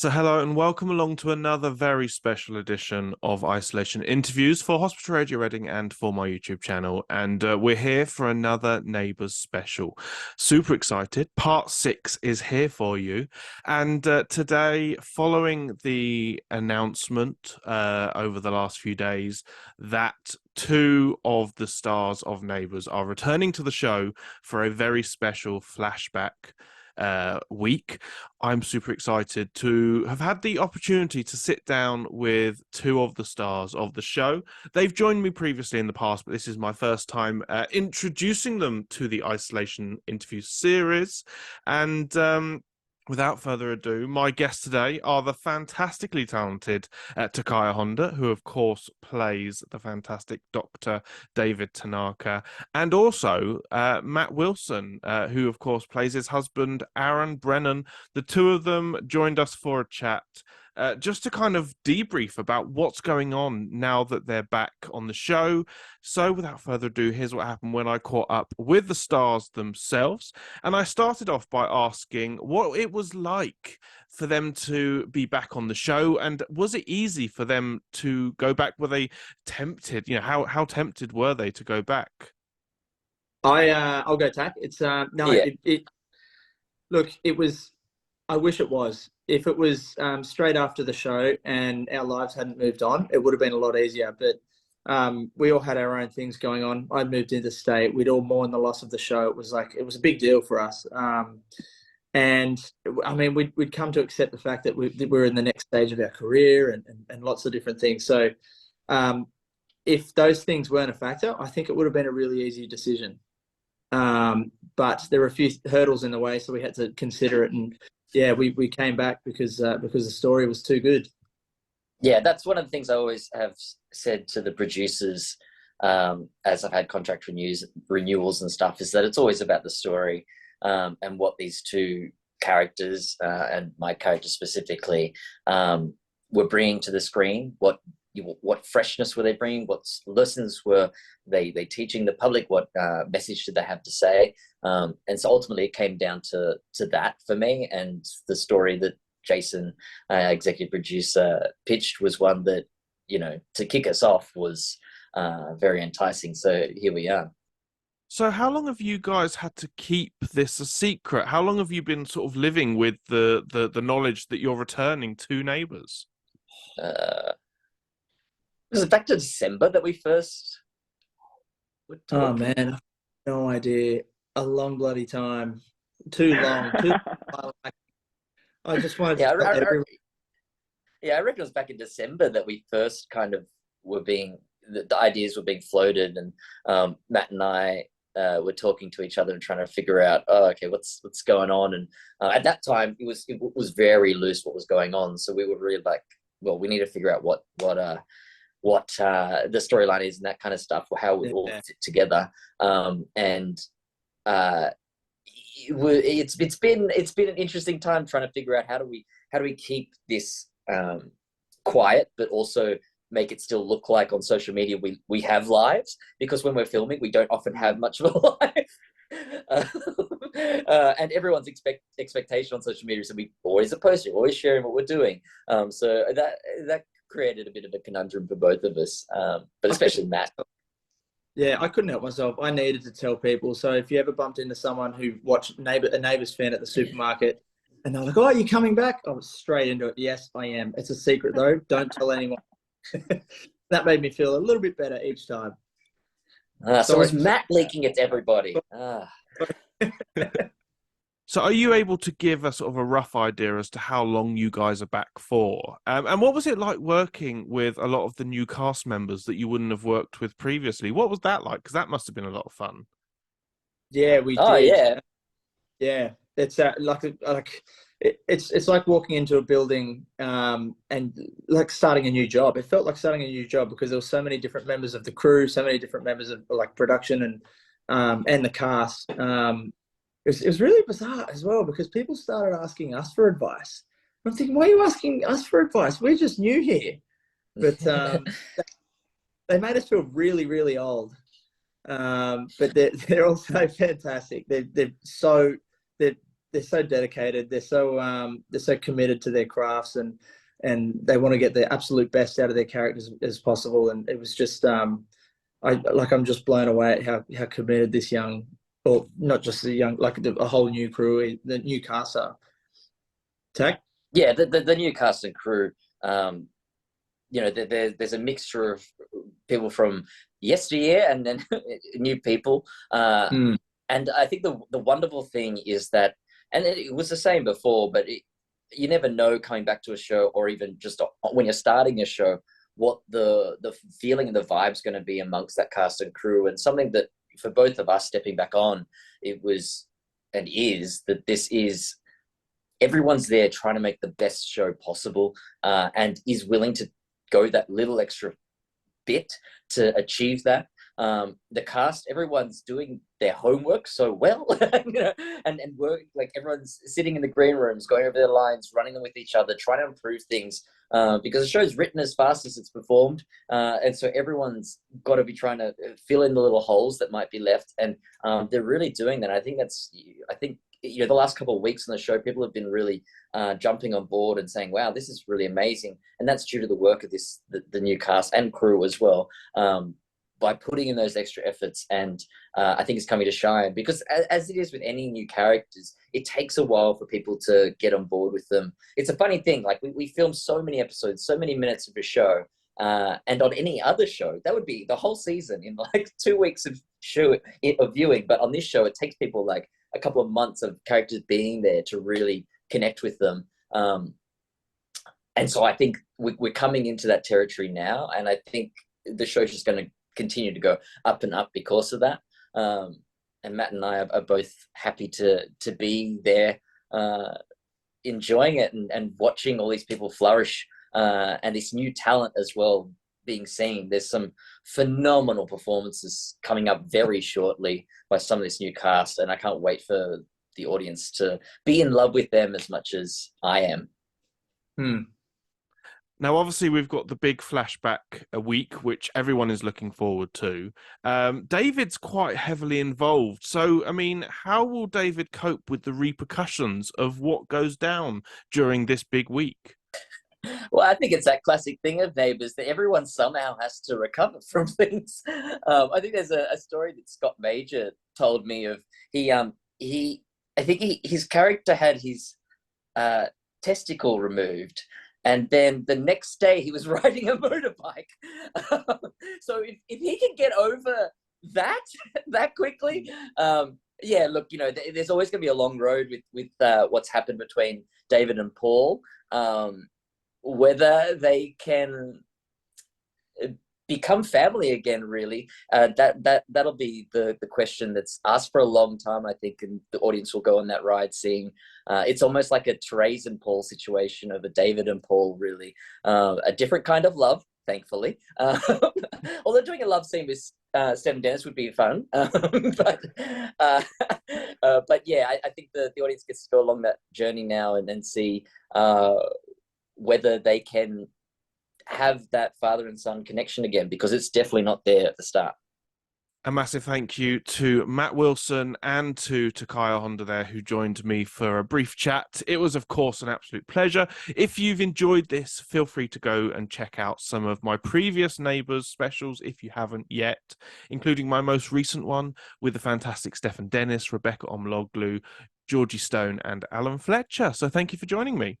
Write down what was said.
So, hello and welcome along to another very special edition of Isolation Interviews for Hospital Radio Reading and for my YouTube channel. And we're here for another Neighbours Special. Super excited. Part 6 is here for you. And today, following the announcement over the last few days that two of the stars of Neighbours are returning to the show for a very special flashback week. I'm super excited to have had the opportunity to sit down with two of the stars of the show. They've joined me previously in the past, but this is my first time introducing them to the Isolation Interview series. And without further ado, my guests today are the fantastically talented Takaya Honda, who of course plays the fantastic Dr. David Tanaka, and also Matt Wilson, who of course plays his husband, Aaron Brennan. The two of them joined us for a chat. Just to kind of debrief about what's going on now that they're back on the show. So without further ado, here's what happened when I caught up with the stars themselves. And I started off by asking what it was like for them to be back on the show. And was it easy for them to go back? Were they tempted? You know, how tempted were they to go back? I'll go tack. It's no, Yeah. look, it was. I wish it was. If it was straight after the show and our lives hadn't moved on, it would have been a lot easier. But we all had our own things going on. I'd moved into state. We'd all mourned the loss of the show. It was a big deal for us. And I mean, we'd come to accept the fact that we're in the next stage of our career and lots of different things. So if those things weren't a factor, I think it would have been a really easy decision. But there were a few hurdles in the way, so we had to consider it. And yeah, we came back because the story was too good. Yeah, that's one of the things I always have said to the producers as I've had contract renewals and stuff, is that it's always about the story and what these two characters and my character specifically were bringing to the screen. What freshness were they bringing? What lessons were they teaching the public? What message did they have to say? And so ultimately it came down to that for me. And the story that Jason, executive producer, pitched was one that, you know, to kick us off was very enticing. So here we are. So how long have you guys had to keep this a secret? How long have you been sort of living with the knowledge that you're returning to Neighbours? Was it back to December that we first were talking? Oh man, no idea. A long bloody time. Too long. I just wanted to. I reckon it was back in December that we first kind of were the ideas were being floated, and Matt and I were talking to each other and trying to figure out, what's going on. And at that time, it was very loose what was going on. So we were really like, well, we need to figure out what the storyline is and that kind of stuff, or how we all fit together. It's been an interesting time trying to figure out how do we keep this quiet, but also make it still look like on social media we have lives, because when we're filming we don't often have much of a life. And everyone's expectation on social media is that we always are posting, always sharing what we're doing. So that created a bit of a conundrum for both of us, but especially Matt. Yeah, I couldn't help myself. I needed to tell people. So if you ever bumped into someone who watched a Neighbours fan at the supermarket and they're like, "Oh, are you coming back?" I was straight into it. Yes, I am. It's a secret though. Don't tell anyone. That made me feel a little bit better each time. So was Matt leaking it to everybody? So are you able to give a sort of a rough idea as to how long you guys are back for? And what was it like working with a lot of the new cast members that you wouldn't have worked with previously? What was that like? Because that must have been a lot of fun. Yeah, we did. Oh, yeah. Yeah, it's it's like walking into a building and like starting a new job. It felt like starting a new job because there were so many different members of the crew, so many different members of like production and the cast. It was really bizarre as well because people started asking us for advice. I'm thinking, why are you asking us for advice? We're just new here. But they made us feel really, really old. But they're also fantastic. they're so dedicated. They're so committed to their crafts, and they want to get the absolute best out of their characters as possible. And it was just I'm just blown away at how committed this young, or not just the young, like a whole new crew, the new cast are. Tak? Yeah, the new cast and crew. There's a mixture of people from yesteryear and then new people. And I think the wonderful thing is that, and it was the same before, but you never know coming back to a show, or even just when you're starting a show, what the feeling and the vibe's going to be amongst that cast and crew. And something that for both of us stepping back on, it was and is that this is everyone's there trying to make the best show possible, and is willing to go that little extra bit to achieve that. The cast, everyone's doing their homework so well, and work, like everyone's sitting in the green rooms, going over their lines, running them with each other, trying to improve things, because the show's written as fast as it's performed, and so everyone's got to be trying to fill in the little holes that might be left, and they're really doing that. I think the last couple of weeks on the show, people have been really jumping on board and saying, wow, this is really amazing. And that's due to the work of the new cast and crew as well, by putting in those extra efforts. And I think it's coming to shine, because as it is with any new characters, it takes a while for people to get on board with them. It's a funny thing, like we film so many episodes, so many minutes of a show, and on any other show, that would be the whole season in like 2 weeks of viewing. But on this show, it takes people like a couple of months of characters being there to really connect with them. And so I think we're coming into that territory now, and I think the show's just going to continue to go up and up because of that. And Matt and I are both happy to be there, enjoying it and watching all these people flourish, and this new talent as well being seen. There's some phenomenal performances coming up very shortly by some of this new cast, and I can't wait for the audience to be in love with them as much as I am. Now, obviously, we've got the big flashback a week, which everyone is looking forward to. David's quite heavily involved. So, I mean, how will David cope with the repercussions of what goes down during this big week? Well, I think it's that classic thing of Neighbours that everyone somehow has to recover from things. I think there's a story that Scott Major told me of. His character had his testicle removed, and then the next day he was riding a motorbike. So if he can get over that quickly, yeah, look, there's always going to be a long road with what's happened between David and Paul. Whether they can become family again, really, that'll be the question that's asked for a long time, I think, and the audience will go on that ride seeing. It's almost like a Therese and Paul situation of a David and Paul, really. A different kind of love, thankfully. Although doing a love scene with Steph and Dennis would be fun. But yeah, I think the audience gets to go along that journey now and then see whether they can have that father and son connection again, because it's definitely not there at the start. A massive thank you to Matt Wilson and to Takaya Honda there, who joined me for a brief chat. It was, of course, an absolute pleasure. If you've enjoyed this, feel free to go and check out some of my previous Neighbours specials if you haven't yet, including my most recent one with the fantastic Stefan Dennis, Rebecca Omloglu, Georgie Stone and Alan Fletcher. So thank you for joining me.